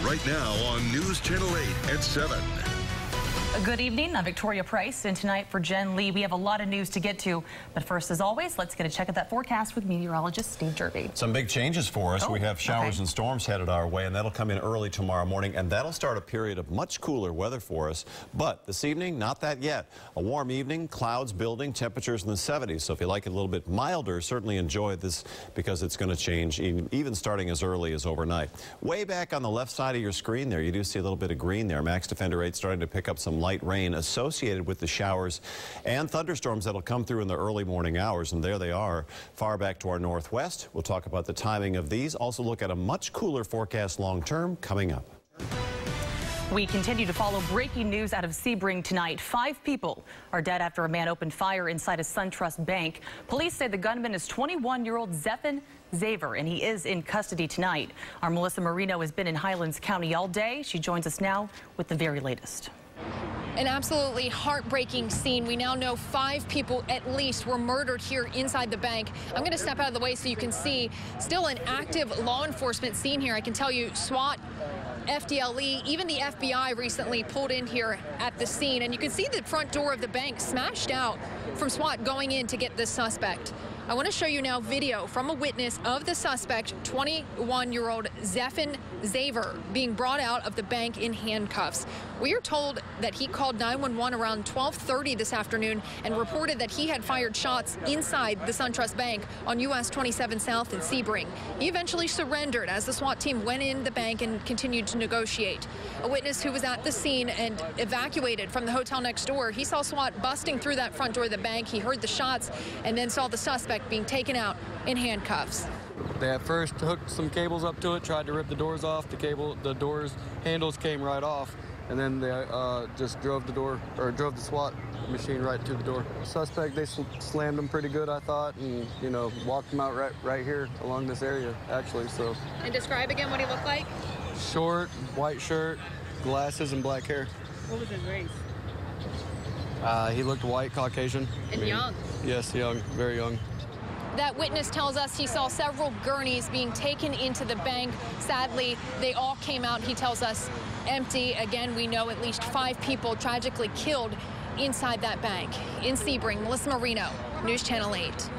right now on News Channel 8 at 7. Good evening. I'm Victoria Price, and tonight for Jen Lee, we have a lot of news to get to. But first, as always, let's get a check at that forecast with meteorologist Steve Derby. Some big changes for us. We have showers and storms headed our way, and that'll come in early tomorrow morning, and that'll start a period of much cooler weather for us. But this evening, not that yet. A warm evening, clouds building, temperatures in the 70s. So if you like it a little bit milder, certainly enjoy this because it's going to change even starting as early as overnight. Way back on the left side of your screen there, you do see a little bit of green there. Max Defender 8 starting to pick up some light rain associated with the showers and thunderstorms that'll come through in the early morning hours. And there they are far back to our northwest. We'll talk about the timing of these. Also look at a much cooler forecast long term coming up. We continue to follow breaking news out of Sebring tonight. 5 people are dead after a man opened fire inside a SunTrust bank. Police say the gunman is 21-year-old Zephan Zaver, and he is in custody tonight. Our Melissa Marino has been in Highlands County all day. She joins us now with the very latest. An absolutely heartbreaking scene. We now know 5 people at least were murdered here inside the bank. I'm going to step out of the way so you can see still an active law enforcement scene here. I can tell you SWAT, FDLE, even the FBI recently pulled in here at the scene. And you can see the front door of the bank smashed out from SWAT going in to get this suspect. I want to show you now video from a witness of the suspect, 21-year-old Zephan Zaver, being brought out of the bank in handcuffs. We are told that he called 911 around 12:30 this afternoon and reported that he had fired shots inside the SunTrust Bank on US 27 South in Sebring. He eventually surrendered as the SWAT team went in the bank and continued to negotiate. A witness who was at the scene and evacuated from the hotel next door, he saw SWAT busting through that front door of the bank. He heard the shots and then saw the suspect being taken out in handcuffs. They at first hooked some cables up to it, tried to rip the doors off. The doors handles came right off, and then they just drove the SWAT machine right to the door. Suspect, they slammed him pretty good, I thought, and walked him out right here along this area, actually. So. And describe again what he looked like. Short, white shirt, glasses, and black hair. What was his race? He looked white, Caucasian. And young. Yes, young, very young. That witness tells us he saw several gurneys being taken into the bank. Sadly, they all came out, he tells us, empty. Again, we know at least 5 people tragically killed inside that bank. In Sebring, Melissa Marino, News Channel 8.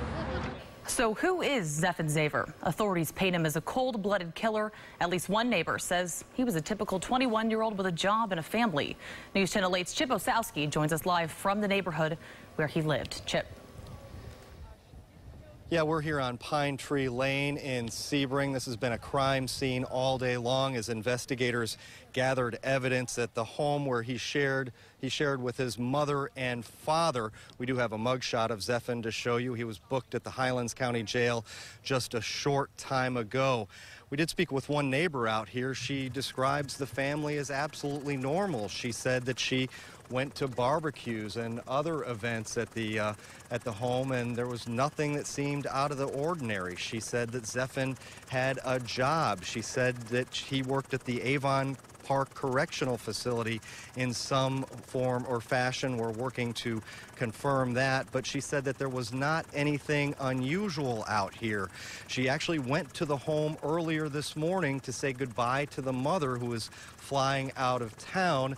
So who is Zephan Zaver? Authorities paint him as a cold-blooded killer. At least one neighbor says he was a typical 21-year-old with a job and a family. News Channel 8's Chip Osowski joins us live from the neighborhood where he lived. Chip. Yeah, we're here on Pine Tree Lane in Sebring. This has been a crime scene all day long as investigators gathered evidence at the home where he shared with his mother and father. We do have a mugshot of Zephan to show you. He was booked at the Highlands County Jail just a short time ago. We did speak with one neighbor out here. She describes the family as absolutely normal. She said that she went to barbecues and other events at the home, and there was nothing that seemed out of the ordinary. She said that Zephan had a job. She said that he worked at the Avon Park Correctional Facility in some form or fashion. We're working to confirm that, but she said that there was not anything unusual out here. She actually went to the home earlier this morning to say goodbye to the mother who was flying out of town.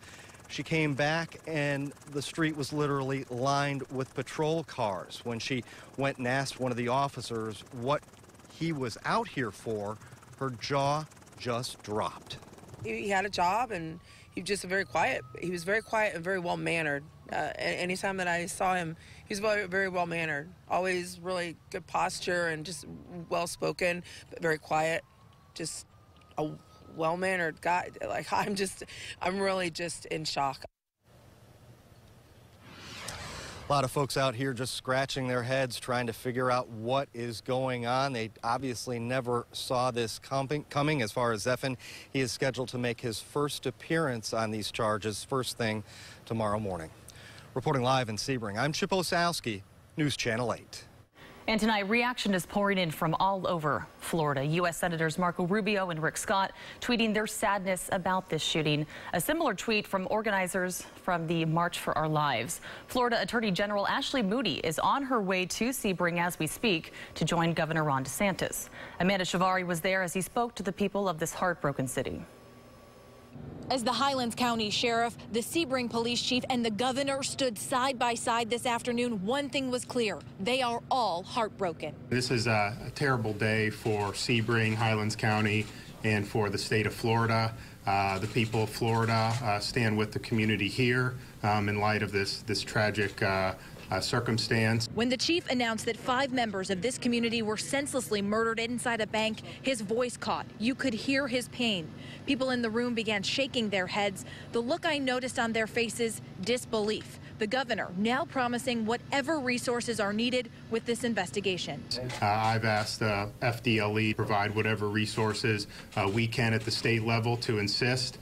She came back and the street was literally lined with patrol cars. When she went and asked one of the officers what he was out here for, her jaw just dropped. He had a job and he was just very quiet. He was very quiet and very well-mannered. Anytime that I saw him, he was very, very well-mannered. Always really good posture and just well-spoken, but very quiet. Just a well-mannered guy. Like, I'm really just in shock. A lot of folks out here just scratching their heads trying to figure out what is going on. They obviously never saw this coming. As far as Zephan, he is scheduled to make his first appearance on these charges first thing tomorrow morning. Reporting live in Sebring, I'm Chip Osowski, News Channel 8. And tonight, reaction is pouring in from all over Florida. U.S. Senators Marco Rubio and Rick Scott tweeting their sadness about this shooting. A similar tweet from organizers from the March for Our Lives. Florida Attorney General Ashley Moody is on her way to Sebring as we speak to join Governor Ron DeSantis. Amanda Shivari was there as he spoke to the people of this heartbroken city. As the Highlands County Sheriff, the Sebring Police Chief, and the governor stood side by side this afternoon, one thing was clear. They are all heartbroken. This is a terrible day for Sebring, Highlands County, and for the state of Florida. The people of Florida stand with the community here in light of this tragic circumstance. When the chief announced that 5 members of this community were senselessly murdered inside a bank, his voice caught. You could hear his pain. People in the room began shaking their heads. The look I noticed on their faces, disbelief. The governor now promising whatever resources are needed with this investigation. I've asked the FDLE to provide whatever resources we can at the state level to assist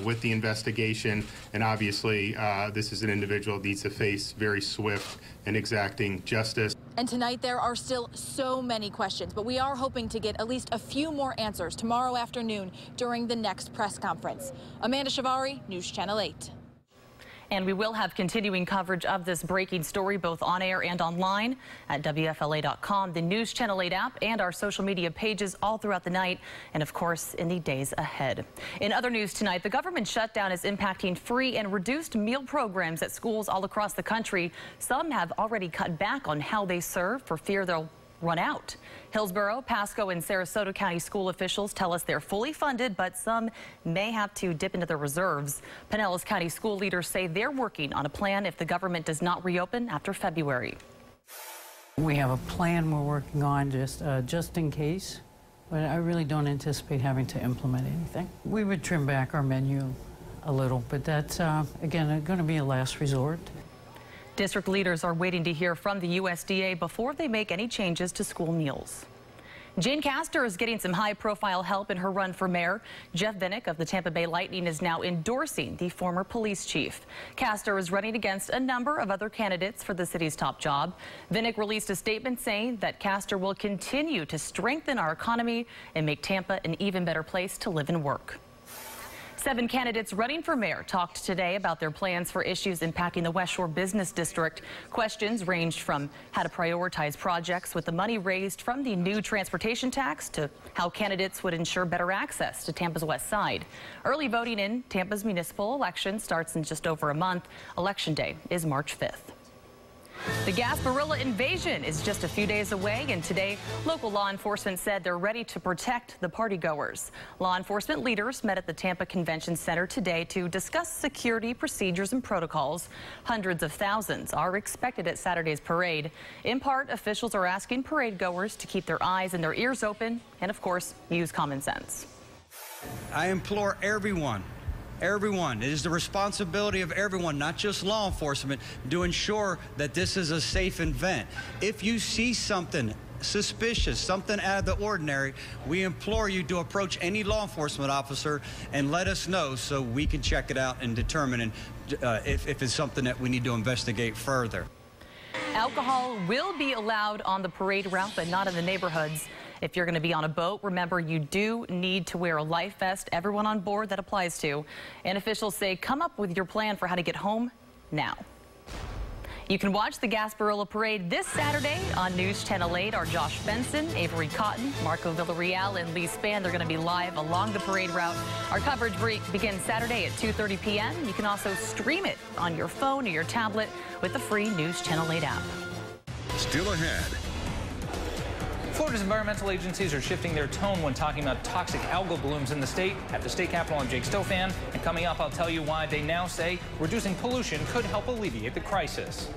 with the investigation. And obviously, this is an individual that needs to face very swift and exacting justice. And tonight there are still so many questions, but we are hoping to get at least a few more answers tomorrow afternoon during the next press conference. Amanda Shavari, News Channel 8. And we will have continuing coverage of this breaking story both on air and online at WFLA.com, the News Channel 8 app, and our social media pages all throughout the night and, of course, in the days ahead. In other news tonight, the government shutdown is impacting free and reduced meal programs at schools all across the country. Some have already cut back on how they serve for fear they'll run out. Hillsborough, Pasco, and Sarasota County school officials tell us they're fully funded, but some may have to dip into their reserves. Pinellas County school leaders say they're working on a plan if the government does not reopen after February. We have a plan we're working on just in case, but I really don't anticipate having to implement anything. We would trim back our menu a little, but that's, again, going to be a last resort. District leaders are waiting to hear from the USDA before they make any changes to school meals. Jane Castor is getting some high-profile help in her run for mayor. Jeff Vinnick of the Tampa Bay Lightning is now endorsing the former police chief. Castor is running against a number of other candidates for the city's top job. Vinnick released a statement saying that Castor will continue to strengthen our economy and make Tampa an even better place to live and work. 7 candidates running for mayor talked today about their plans for issues impacting the West Shore Business District. Questions ranged from how to prioritize projects with the money raised from the new transportation tax to how candidates would ensure better access to Tampa's west side. Early voting in Tampa's municipal election starts in just over a month. Election day is March 5th. The Gasparilla invasion is just a few days away, and today local law enforcement said they're ready to protect the partygoers. Law enforcement leaders met at the Tampa Convention Center today to discuss security procedures and protocols. Hundreds of thousands are expected at Saturday's parade. In part, officials are asking parade goers to keep their eyes and their ears open and, of course, use common sense. I implore everyone, it is the responsibility of everyone, not just law enforcement, to ensure that this is a safe event. If you see something suspicious, something out of the ordinary, we implore you to approach any law enforcement officer and let us know so we can check it out and determine if it's something that we need to investigate further. Alcohol will be allowed on the parade route, but not in the neighborhoods. If you're going to be on a boat, remember you do need to wear a life vest. Everyone on board that applies to. And officials say come up with your plan for how to get home now. You can watch the Gasparilla Parade this Saturday on News Channel 8. Our Josh Benson, Avery Cotton, Marco Villarreal, and Lee Spann, they're going to be live along the parade route. Our coverage begins Saturday at 2:30 p.m. You can also stream it on your phone or your tablet with the free News Channel 8 app. Still ahead. Florida's environmental agencies are shifting their tone when talking about toxic algal blooms in the state. At the state capitol, I'm Jake Stofan, and coming up, I'll tell you why they now say reducing pollution could help alleviate the crisis.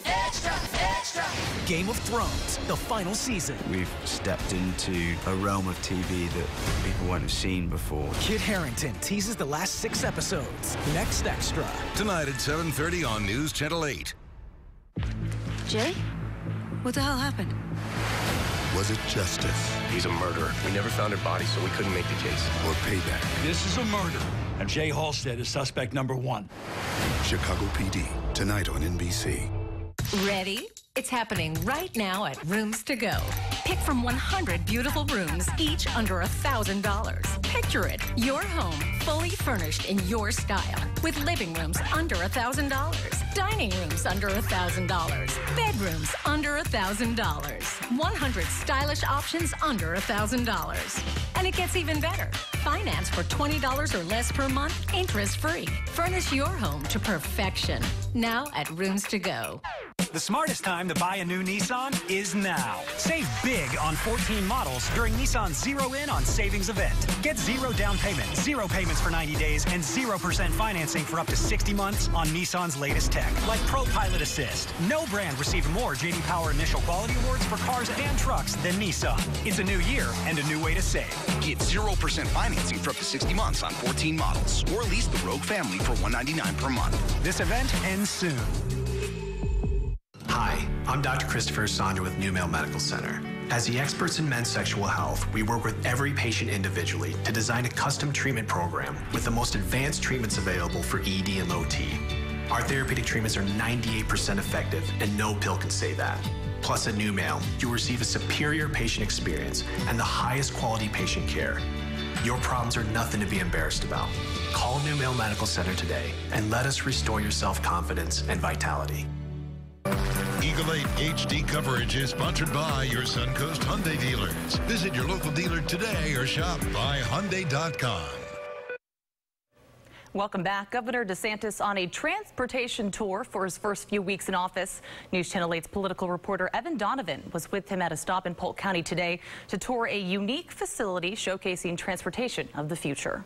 Extra, extra. Game of Thrones, the final season. We've stepped into a realm of TV that people won't have seen before. Kit Harington teases the last 6 episodes. Next Extra. Tonight at 7:30 on News Channel 8. Jay? What the hell happened? Was it justice? He's a murderer. We never found her body, so we couldn't make the case. Or payback? This is a murder, and Jay Halstead is suspect number 1. Chicago PD, tonight on NBC. Ready? It's happening right now at Rooms to Go. Pick from 100 beautiful rooms, each under $1,000. Picture it, your home fully furnished in your style, with living rooms under $1,000, dining rooms under $1,000, bedrooms under $1,000, 100 stylish options under $1,000. And it gets even better. Finance for $20 or less per month, interest-free. Furnish your home to perfection. Now at Rooms to Go. The smartest time to buy a new Nissan is now. Save big on 14 models during Nissan's Zero In on Savings event. Get zero down payment, zero payments for 90 days, and 0% financing for up to 60 months on Nissan's latest tech, like Pro Pilot Assist. No brand received more J.D. Power Initial Quality Awards for cars and trucks than Nissan. It's a new year and a new way to save. Get 0% financing for up to 60 months on 14 models, or lease the Rogue family for $199 per month. This event ends soon. Hi, I'm Dr. Christopher Sandra with New Mail Medical Center. As the experts in men's sexual health, we work with every patient individually to design a custom treatment program with the most advanced treatments available for ED and low T. Our therapeutic treatments are 98% effective, and no pill can say that. Plus, at New Mail, you'll receive a superior patient experience and the highest quality patient care. Your problems are nothing to be embarrassed about. Call New Mail Medical Center today and let us restore your self-confidence and vitality. Eagle 8 HD coverage is sponsored by your Suncoast Hyundai dealers. Visit your local dealer today or shop buyhyundai.com. Welcome back. Governor DeSantis on a transportation tour for his first few weeks in office. News Channel 8's political reporter Evan Donovan was with him at a stop in Polk County today to tour a unique facility showcasing transportation of the future.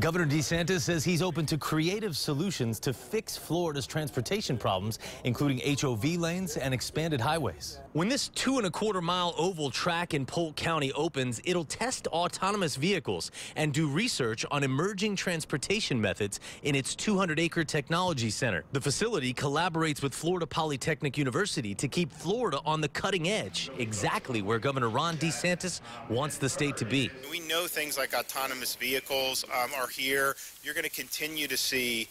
Governor DeSantis says he's open to creative solutions to fix Florida's transportation problems, including HOV lanes and expanded highways. When this 2.25-mile oval track in Polk County opens, it'll test autonomous vehicles and do research on emerging transportation methods in its 200-acre technology center. The facility collaborates with Florida Polytechnic University to keep Florida on the cutting edge, exactly where Governor Ron DeSantis wants the state to be. We know things like autonomous vehicles are here. You're going to continue to see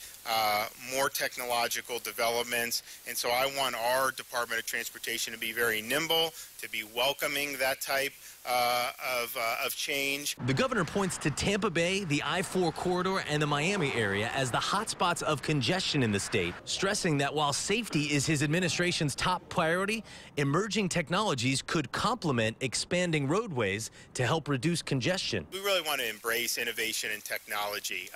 more technological developments, and so I want our Department of Transportation to be very nimble, to be welcoming that type of change. The governor points to Tampa Bay, the I-4 corridor, and the Miami area as the hotspots of congestion in the state, stressing that while safety is his administration's top priority, emerging technologies could complement expanding roadways to help reduce congestion. We really want to embrace innovation and technology.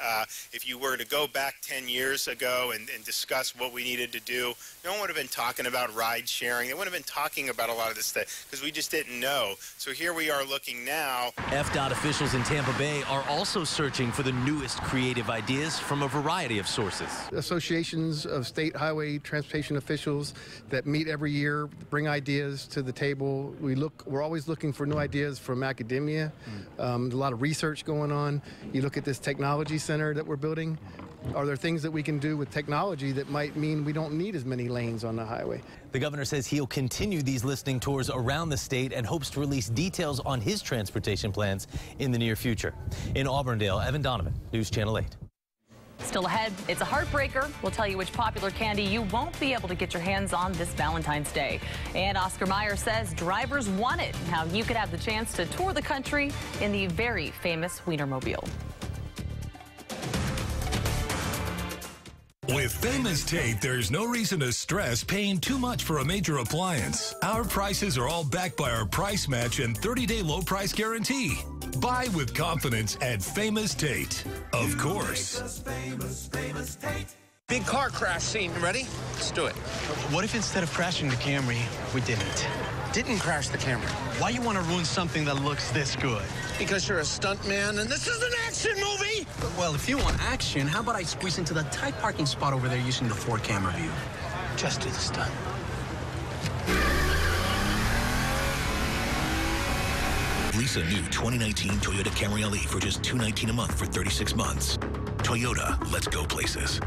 If you were to go back 10 years ago and discuss what we needed to do, no one would have been talking about ride sharing. They wouldn't have been talking about a lot of this stuff because we just didn't know. So here we are looking now. FDOT officials in Tampa Bay are also searching for the newest creative ideas from a variety of sources. Associations of state highway transportation officials that meet every year, bring ideas to the table. We're always looking for new ideas from academia. A lot of research going on. You look at this technology center that we're building. Are there things that we can do with technology that might mean we don't need as many lanes on the highway? The governor says he'll continue these listening tours around the state and hopes to release details on his transportation plans in the near future. In Auburndale, Evan Donovan, News Channel 8. Still ahead, it's a heartbreaker. We'll tell you which popular candy you won't be able to get your hands on this Valentine's Day. And Oscar Mayer says drivers want it, and how you could have the chance to tour the country in the very famous Wienermobile. With Famous Tate, there's no reason to stress paying too much for a major appliance. Our prices are all backed by our price match and 30-day low price guarantee. Buy with confidence at Famous Tate. Of course. Famous Tate. Big car crash scene. Ready? Let's do it. What if instead of crashing the Camry, we didn't? Didn't crash the Camry. Why you want to ruin something that looks this good? Because you're a stunt man and this is an action movie! Well, if you want action, how about I squeeze into that tight parking spot over there using the 4 camera view? Just do the stunt. Lease a new 2019 Toyota Camry LE for just $219 a month for 36 months. Toyota, let's go places.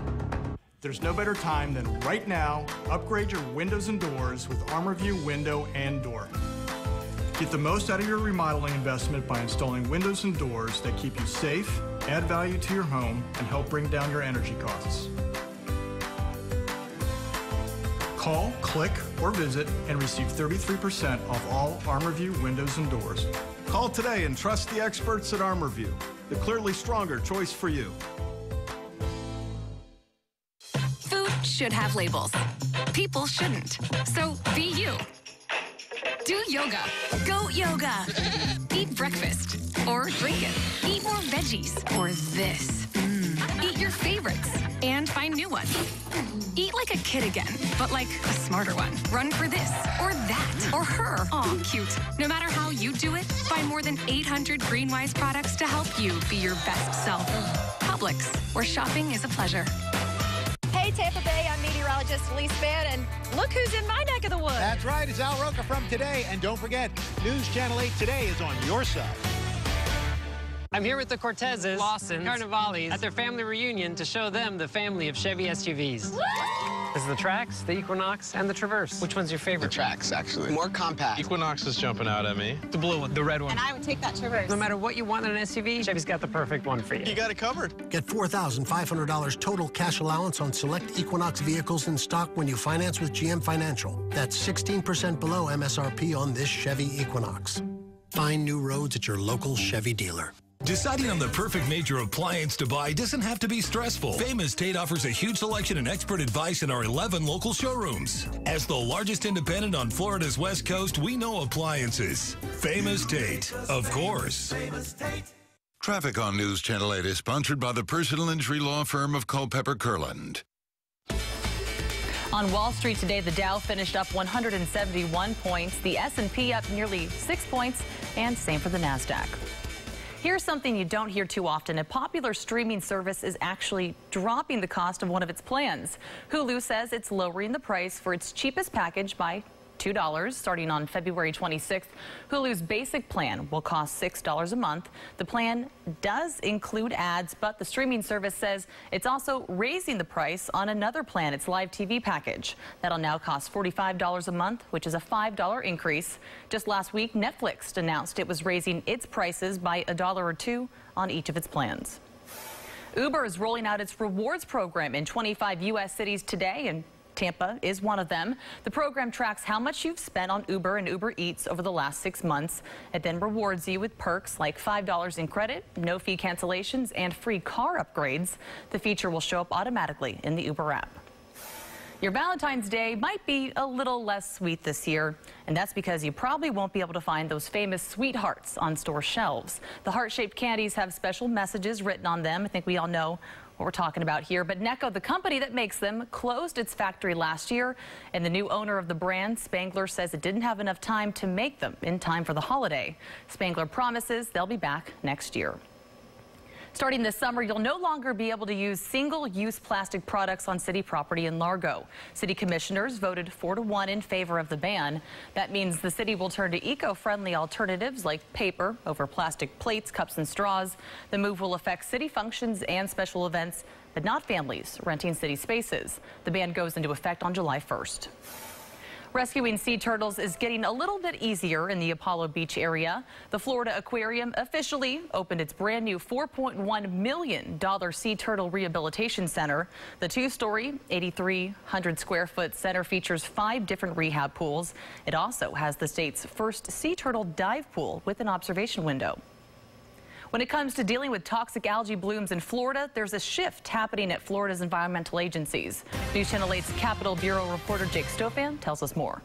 There's no better time than right now. Upgrade your windows and doors with ArmorView Window and Door. Get the most out of your remodeling investment by installing windows and doors that keep you safe, add value to your home, and help bring down your energy costs. Call, click, or visit and receive 33% off all ArmorView windows and doors. Call today and trust the experts at ArmorView, the clearly stronger choice for you. Food should have labels. People shouldn't. So be you. Do yoga. Go yoga. Eat breakfast. Or drink it. Eat more veggies or this. Eat your favorites and find new ones. Eat like a kid again, but like a smarter one. Run for this or that or her. Aw, cute. No matter how you do it, find more than 800 GreenWise products to help you be your best self. Publix, where shopping is a pleasure. Hey, Tampa Bay, I'm meteorologist Elise Spann, and look who's in my neck of the woods. That's right, it's Al Roca from Today. And don't forget, News Channel 8 Today is on your side. I'm here with the Cortezes, Lawsons, Carnavalis at their family reunion to show them the family of Chevy SUVs. This is the Trax, the Equinox, and the Traverse. Which one's your favorite? The Trax, actually. More compact. Equinox is jumping out at me. The blue one, the red one. And I would take that Traverse. No matter what you want in an SUV, Chevy's got the perfect one for you. You got it covered. Get $4,500 total cash allowance on select Equinox vehicles in stock when you finance with GM Financial. That's 16% below MSRP on this Chevy Equinox. Find new roads at your local Chevy dealer. Deciding on the perfect major appliance to buy doesn't have to be stressful. Famous Tate offers a huge selection and expert advice in our 11 local showrooms. As the largest independent on Florida's West Coast, we know appliances. Famous Tate, of course. Traffic on News Channel 8 is sponsored by the personal injury law firm of Culpeper Kurland. On Wall Street today, the Dow finished up 171 points, the S&P up nearly 6 points, and same for the NASDAQ. Here's something you don't hear too often. A popular streaming service is actually dropping the cost of one of its plans. Hulu says it's lowering the price for its cheapest package by $2 starting on February 26th. Hulu's basic plan will cost $6 a month. The plan does include ads, but the streaming service says it's also raising the price on another plan, its live TV package. That'll now cost $45 a month, which is a $5 increase. Just last week, Netflix announced it was raising its prices by $1 or $2 on each of its plans. Uber is rolling out its rewards program in 25 U.S. cities today, and Tampa is one of them. The program tracks how much you've spent on Uber and Uber Eats over the last 6 months. It then rewards you with perks like $5 in credit, no fee cancellations, and free car upgrades. The feature will show up automatically in the Uber app. Your Valentine's Day might be a little less sweet this year, and that's because you probably won't be able to find those famous sweethearts on store shelves. The heart-shaped candies have special messages written on them. I think we all know what we're talking about here. But Necco, the company that makes them, closed its factory last year, and the new owner of the brand, Spangler, says it didn't have enough time to make them in time for the holiday. Spangler promises they'll be back next year. Starting this summer, you'll no longer be able to use single-use plastic products on city property in Largo. City commissioners voted 4-1 in favor of the ban. That means the city will turn to eco-friendly alternatives like paper over plastic plates, cups, and straws. The move will affect city functions and special events, but not families renting city spaces. The ban goes into effect on July 1st. Rescuing sea turtles is getting a little bit easier in the Apollo Beach area. The Florida Aquarium officially opened its brand new $4.1 million sea turtle rehabilitation center. The two-story, 8,300-square-foot center features 5 different rehab pools. It also has the state's first sea turtle dive pool with an observation window. When it comes to dealing with toxic algae blooms in Florida, there's a shift happening at Florida's environmental agencies. News Channel 8's Capitol Bureau reporter Jake Stofan tells us more.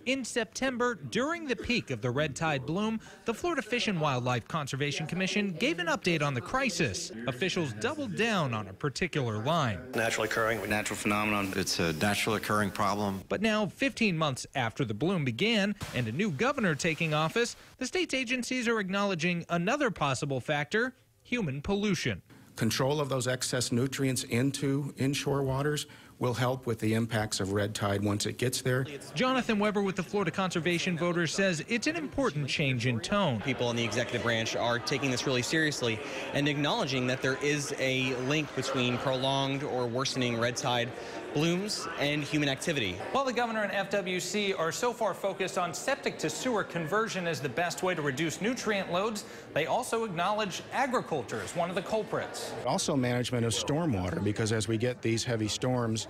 In September, during the peak of the red tide bloom, the Florida Fish and Wildlife Conservation Commission gave an update on the crisis. Officials doubled down on a particular line. Naturally occurring, natural phenomenon. It's a naturally occurring problem. But now, 15 months after the bloom began and a new governor taking office, the state's agencies are acknowledging another possible factor: human pollution. Control of those excess nutrients into inshore waters will help with the impacts of red tide once it gets there. Jonathan Weber with the Florida Conservation Voters says it's an important change in tone. People in the executive branch are taking this really seriously and acknowledging that there is a link between prolonged or worsening red tide blooms and human activity. While the governor and FWC are so far focused on septic to sewer conversion as the best way to reduce nutrient loads, they also acknowledge agriculture as one of the culprits. Also management of stormwater, because as we get these heavy storms,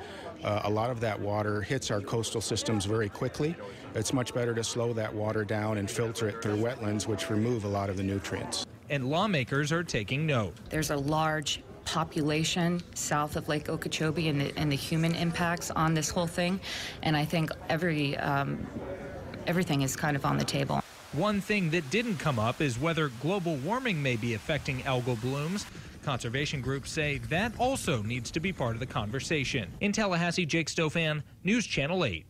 a lot of that water hits our coastal systems very quickly. It's much better to slow that water down and filter it through wetlands, which remove a lot of the nutrients. And lawmakers are taking note. There's a large population south of Lake Okeechobee and the human impacts on this whole thing, and I think everything is kind of on the table. One thing that didn't come up is whether global warming may be affecting algal blooms. Conservation groups say that also needs to be part of the conversation. In Tallahassee, Jake Stofan, News Channel 8.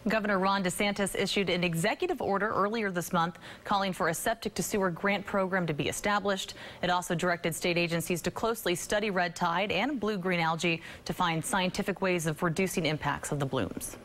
Governor Ron DeSantis issued an executive order earlier this month calling for a septic-to-sewer grant program to be established. It also directed state agencies to closely study red tide and blue-green algae to find scientific ways of reducing impacts of the blooms.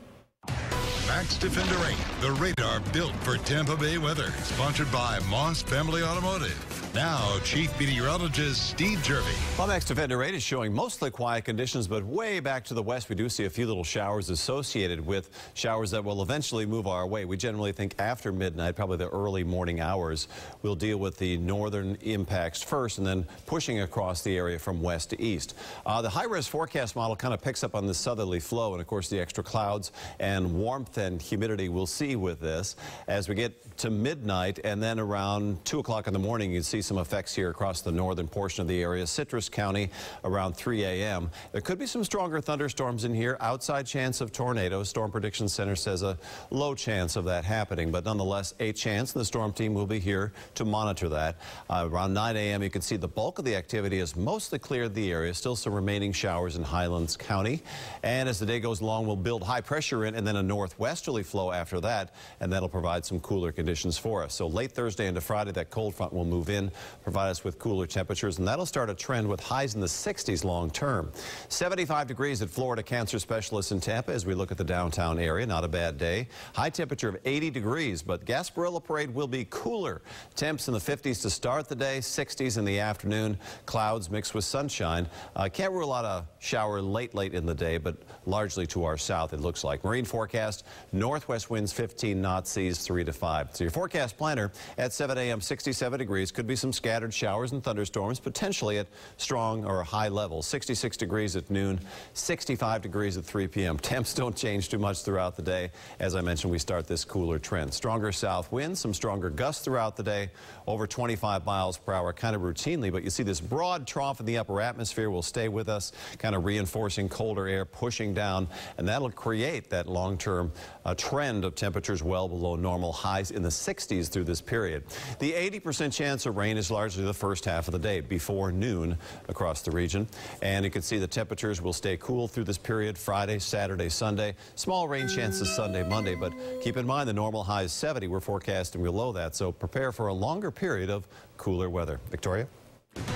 Max Defender 8, the radar built for Tampa Bay weather. Sponsored by Moss Family Automotive. Now, Chief Meteorologist Steve Jervy. Well, Max Defender 8 is showing mostly quiet conditions, but way back to the west, we do see a few little showers associated with showers that will eventually move our way. We generally think after midnight, probably the early morning hours, we'll deal with the northern impacts first and then pushing across the area from west to east. The high-res forecast model kind of picks up on the southerly flow and, of course, the extra clouds and warmth and humidity we'll see with this as we get to midnight, and then around 2 o'clock in the morning you see some effects here across the northern portion of the area. Citrus County around 3 a.m. There could be some stronger thunderstorms in here. Outside chance of tornadoes. Storm Prediction Center says a low chance of that happening, but nonetheless a chance. The storm team will be here to monitor that. Around 9 a.m. you can see the bulk of the activity has mostly cleared the area. Still some remaining showers in Highlands County, and as the day goes along we'll build high pressure in and then a northwesterly flow after that, and that'll provide some cooler conditions for us. So late Thursday into Friday, that cold front will move in, provide us with cooler temperatures, and that'll start a trend with highs in the 60s long term. 75 degrees at Florida Cancer Specialists in Tampa as we look at the downtown area. Not a bad day. High temperature of 80 degrees, but Gasparilla Parade will be cooler. Temps in the 50s to start the day, 60s in the afternoon. Clouds mixed with sunshine. Can't rule out a shower late in the day, but largely to our south it looks like. Marine forecast, northwest winds 15 knots, seas 3 to 5. So your forecast planner at 7 a.m. 67 degrees. Could be some scattered showers and thunderstorms, potentially at strong or high levels. 66 degrees at noon, 65 degrees at 3 p.m. Temps don't change too much throughout the day. As I mentioned, we start this cooler trend. Stronger south winds, some stronger gusts throughout the day, over 25 miles per hour kind of routinely, but you see this broad trough in the upper atmosphere will stay with us, kind of reinforcing colder air pushing down, and that'll create that long-term trend of temperatures well below normal, highs in the 60s through this period. The 80% chance of rain is largely the first half of the day before noon across the region, and you can see the temperatures will stay cool through this period Friday, Saturday, Sunday. Small rain chances Sunday, Monday, but keep in mind the normal high is 70. We're forecasting below that, so prepare for a longer period of cooler weather. Victoria?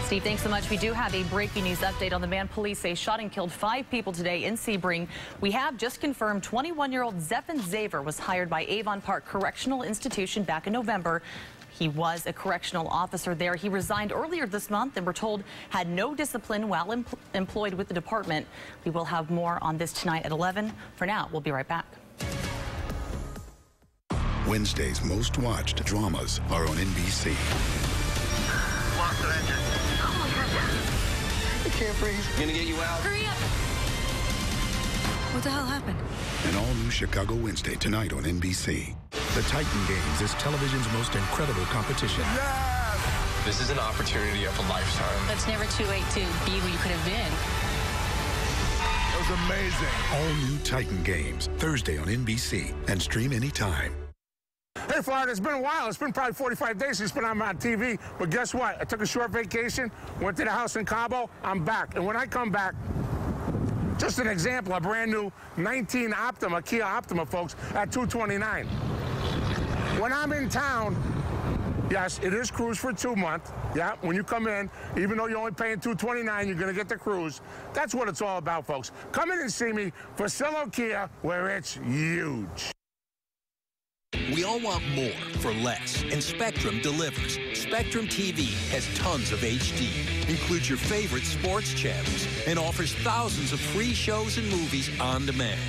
Steve, thanks so much. We do have a breaking news update on the man police say shot and killed 5 people today in Sebring. We have just confirmed 21-year-old Zephan Zaver was hired by Avon Park Correctional Institution back in November. He was a correctional officer there. He resigned earlier this month and we're told had no discipline while employed with the department. We will have more on this tonight at 11. For now, we'll be right back. Wednesday's most watched dramas are on NBC. Lost an engine. Oh my goodness. I can't breathe. Gonna get you out. Hurry up. What the hell happened? An all-new Chicago Wednesday tonight on NBC. The Titan Games is television's most incredible competition. Yes! This is an opportunity of a lifetime. It's never too late to be who you could have been. It was amazing. All new Titan Games, Thursday on NBC, and stream anytime. Hey, Florida, it's been a while. It's been probably 45 days since I've been on TV. But guess what? I took a short vacation, went to the house in Cabo. I'm back. And when I come back, just an example, a brand new 19 Optima, Kia Optima, folks, at $229. When I'm in town, yes, it is cruise for 2 months. Yeah, when you come in, even though you're only paying $229, you're going to get the cruise. That's what it's all about, folks. Come in and see me for Facillo Kia, where it's huge. We all want more for less, and Spectrum delivers. Spectrum TV has tons of HD, includes your favorite sports channels, and offers thousands of free shows and movies on demand.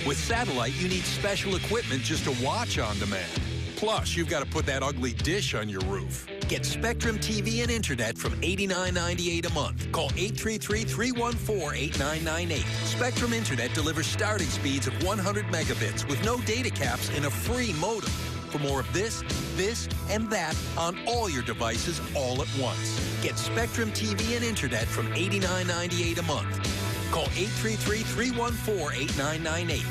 With satellite, you need special equipment just to watch on demand. Plus, you've got to put that ugly dish on your roof. Get Spectrum TV and Internet from $89.98 a month. Call 833-314-8998. Spectrum Internet delivers starting speeds of 100 megabits with no data caps and a free modem. For more of this, and that on all your devices all at once. Get Spectrum TV and Internet from $89.98 a month. Call 833-314-8998.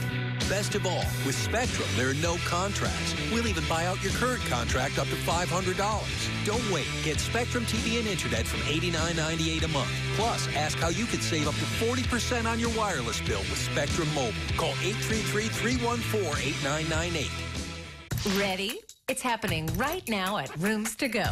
Best of all, with Spectrum, there are no contracts. We'll even buy out your current contract up to $500. Don't wait. Get Spectrum TV and Internet from $89.98 a month. Plus, ask how you could save up to 40% on your wireless bill with Spectrum Mobile. Call 833-314-8998. Ready? It's happening right now at Rooms to Go.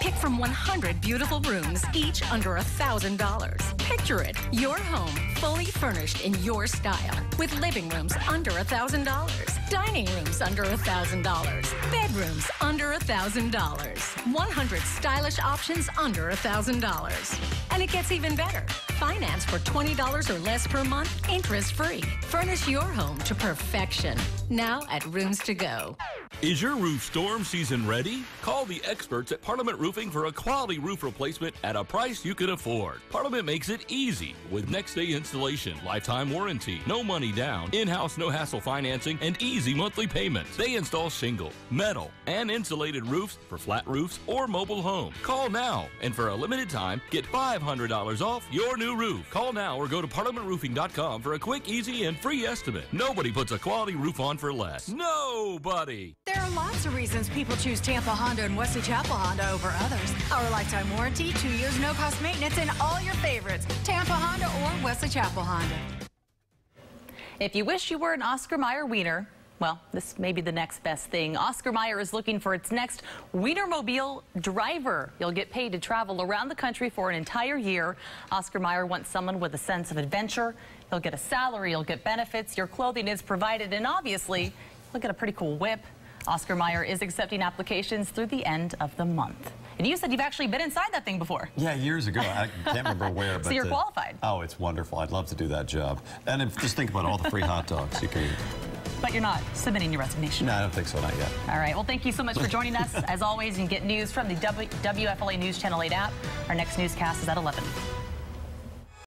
Pick from 100 beautiful rooms, each under $1,000. Picture it, your home fully furnished in your style, with living rooms under $1,000, dining rooms under $1,000, bedrooms under $1,000, 100 stylish options under $1,000. And it gets even better. Finance for $20 or less per month, interest-free. Furnish your home to perfection. Now at Rooms to Go. Is your roof storm season ready? Call the experts at Parliament Roofing for a quality roof replacement at a price you can afford. Parliament makes it easy with next-day installation, lifetime warranty, no money down, in-house no-hassle financing, and easy monthly payments. They install shingle, metal, and insulated roofs for flat roofs or mobile homes. Call now, and for a limited time, get $500 off your new roof. Call now or go to parliamentroofing.com for a quick, easy, and free estimate. Nobody puts a quality roof on for less. Nobody! There are lots of reasons people choose Tampa Honda and Wesley Chapel Honda over others. Our lifetime warranty, 2 years no-cost maintenance, and all your favorites. Tampa Honda or Wesley Chapel Honda. If you wish you were an Oscar Mayer wiener, well, this may be the next best thing. Oscar Mayer is looking for its next Wienermobile driver. You'll get paid to travel around the country for an entire year. Oscar Mayer wants someone with a sense of adventure. You'll get a salary, you'll get benefits, your clothing is provided, and obviously, you'll get a pretty cool whip. Oscar Mayer is accepting applications through the end of the month. And you said you've actually been inside that thing before. Yeah, years ago. I can't remember where. But so you're qualified. Oh, it's wonderful. I'd love to do that job. And just think about all the free hot dogs you can eat. But you're not submitting your resignation. No, I don't think so, not yet. All right, well, thank you so much for joining us. As always, you can get news from the WFLA News Channel 8 app. Our next newscast is at 11.